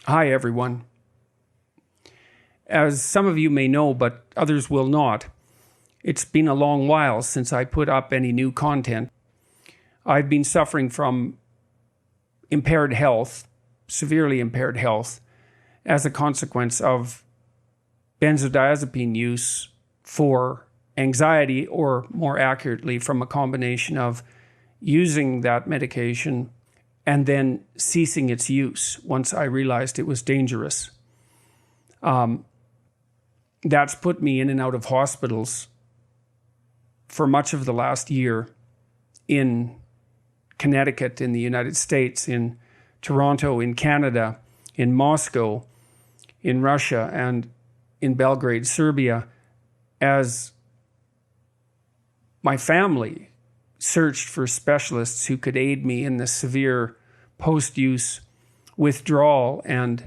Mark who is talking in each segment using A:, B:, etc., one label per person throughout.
A: Hi, everyone. As some of you may know, but others will not, it's been a long while since I put up any new content. I've been suffering from impaired health, severely impaired health, as a consequence of benzodiazepine use for anxiety, or more accurately, from a combination of using that medication and then ceasing its use once I realized it was dangerous. That's put me in and out of hospitals for much of the last year in Connecticut, in the United States, in Toronto, in Canada, in Moscow, in Russia, and in Belgrade, Serbia, as my family searched for specialists who could aid me in the severe post-use withdrawal and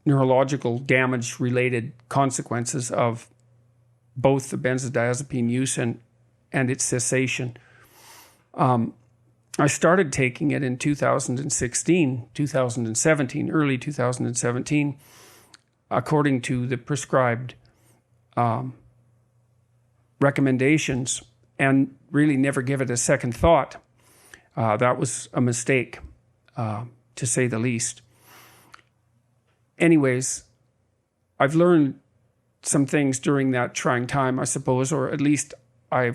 A: neurological damage-related consequences of both the benzodiazepine use and its cessation. I started taking it in 2016, 2017, early 2017, according to the prescribed recommendations, and really never give it a second thought. That was a mistake, to say the least. Anyways, I've learned some things during that trying time, I suppose, or at least I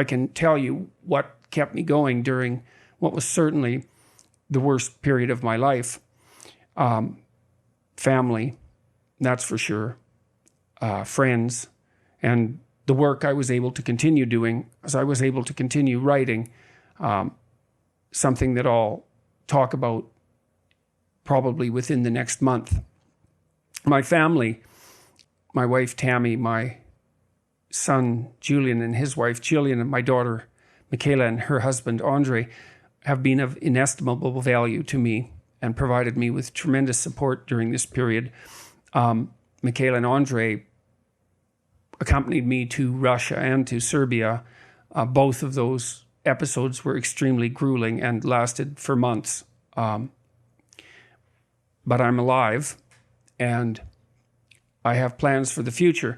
A: can tell you what kept me going during what was certainly the worst period of my life. Family, that's for sure. Friends, and the work I was able to continue doing as I was able to continue writing, something that I'll talk about probably within the next month. My family, my wife Tammy, my son Julian and his wife Jillian, and my daughter Michaela and her husband Andre, have been of inestimable value to me and provided me with tremendous support during this period. Michaela and Andre accompanied me to Russia and to Serbia. Both of those episodes were extremely grueling and lasted for months. But I'm alive, and I have plans for the future.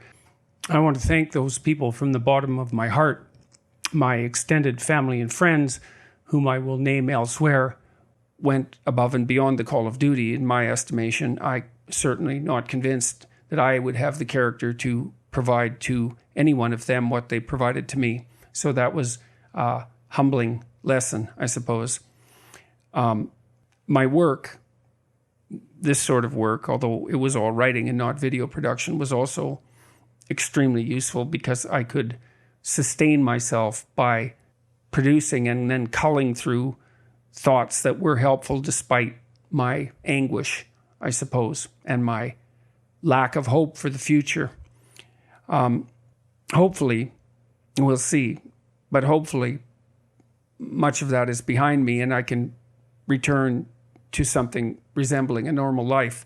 A: I want to thank those people from the bottom of my heart, my extended family and friends, whom I will name elsewhere, went above and beyond the call of duty, in my estimation. I'm certainly not convinced that I would have the character to provide to any one of them what they provided to me. So that was a humbling lesson, I suppose. My work, this sort of work, although it was all writing and not video production, was also extremely useful because I could sustain myself by producing and then culling through thoughts that were helpful despite my anguish, I suppose, and my lack of hope for the future. Hopefully, we'll see, but hopefully much of that is behind me and I can return to something resembling a normal life.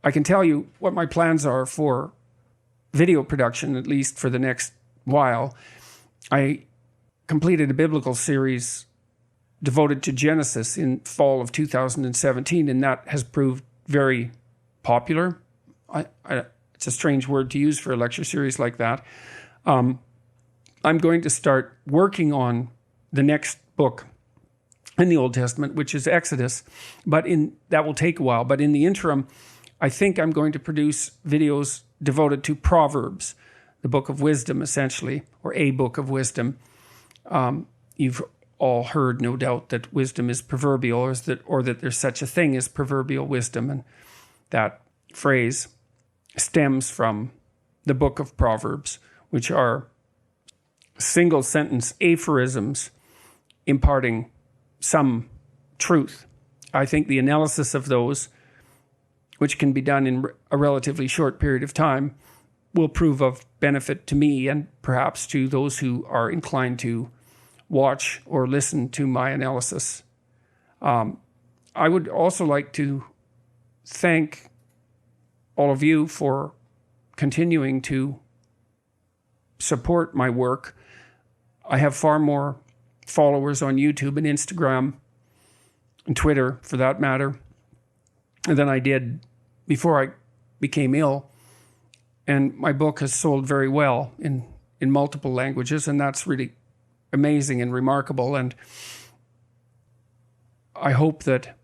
A: I can tell you what my plans are for video production, at least for the next while. I completed a biblical series devoted to Genesis in fall of 2017, and that has proved very popular. It's a strange word to use for a lecture series like that. I'm going to start working on the next book in the Old Testament, which is Exodus, but that will take a while. But in the interim, I think I'm going to produce videos devoted to Proverbs, the book of wisdom, essentially, or a book of wisdom. You've all heard, no doubt, that wisdom is proverbial, or that there's such a thing as proverbial wisdom, and that phrase stems from the book of Proverbs, which are single sentence aphorisms imparting some truth. I think the analysis of those, which can be done in a relatively short period of time, will prove of benefit to me and perhaps to those who are inclined to watch or listen to my analysis. I would also like to thank all of you for continuing to support my work. I have far more followers on YouTube and Instagram and Twitter, for that matter, than I did before I became ill. And my book has sold very well in multiple languages, and that's really amazing and remarkable. And I hope that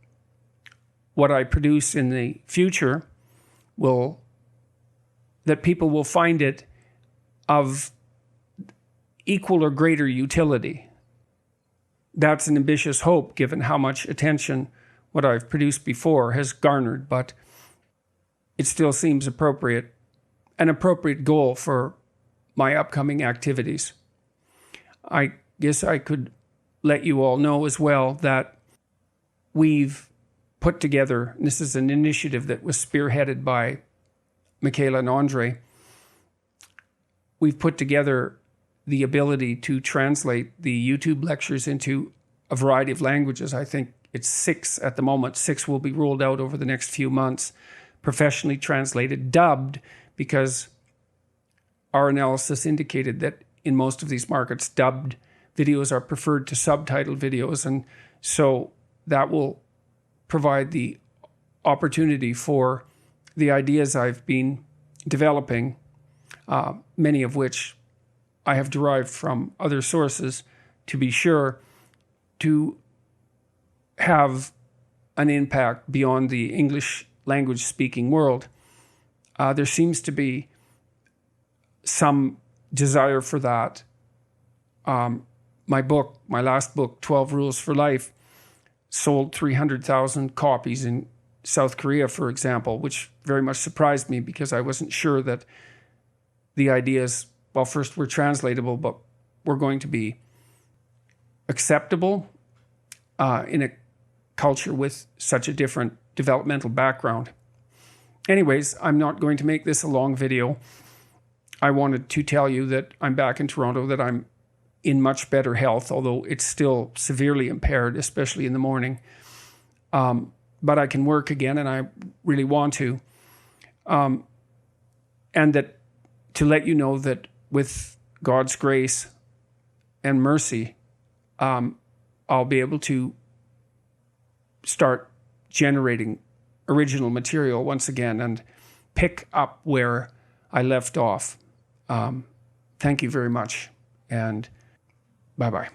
A: what I produce in the future that people will find it of equal or greater utility. That's an ambitious hope, given how much attention what I've produced before has garnered, but it still seems appropriate, an appropriate goal for my upcoming activities. I guess I could let you all know as well that we've put together, and this is an initiative that was spearheaded by Michaela and Andre, we've put together the ability to translate the YouTube lectures into a variety of languages. I think it's 6 at the moment. 6 will be rolled out over the next few months, professionally translated, dubbed, because our analysis indicated that in most of these markets, dubbed videos are preferred to subtitled videos. And so that will provide the opportunity for the ideas I've been developing, many of which I have derived from other sources, to be sure, to have an impact beyond the English language speaking world. There seems to be some desire for that. My last book, 12 Rules for Life, sold 300,000 copies in South Korea, for example, which very much surprised me because I wasn't sure that the ideas, well, first were translatable, but were going to be acceptable in a culture with such a different developmental background. Anyways, I'm not going to make this a long video. I wanted to tell you that I'm back in Toronto, that I'm in much better health, although it's still severely impaired, especially in the morning. But I can work again, and I really want to. And that to let you know that with God's grace and mercy, I'll be able to start generating original material once again and pick up where I left off. Thank you very much, and bye-bye.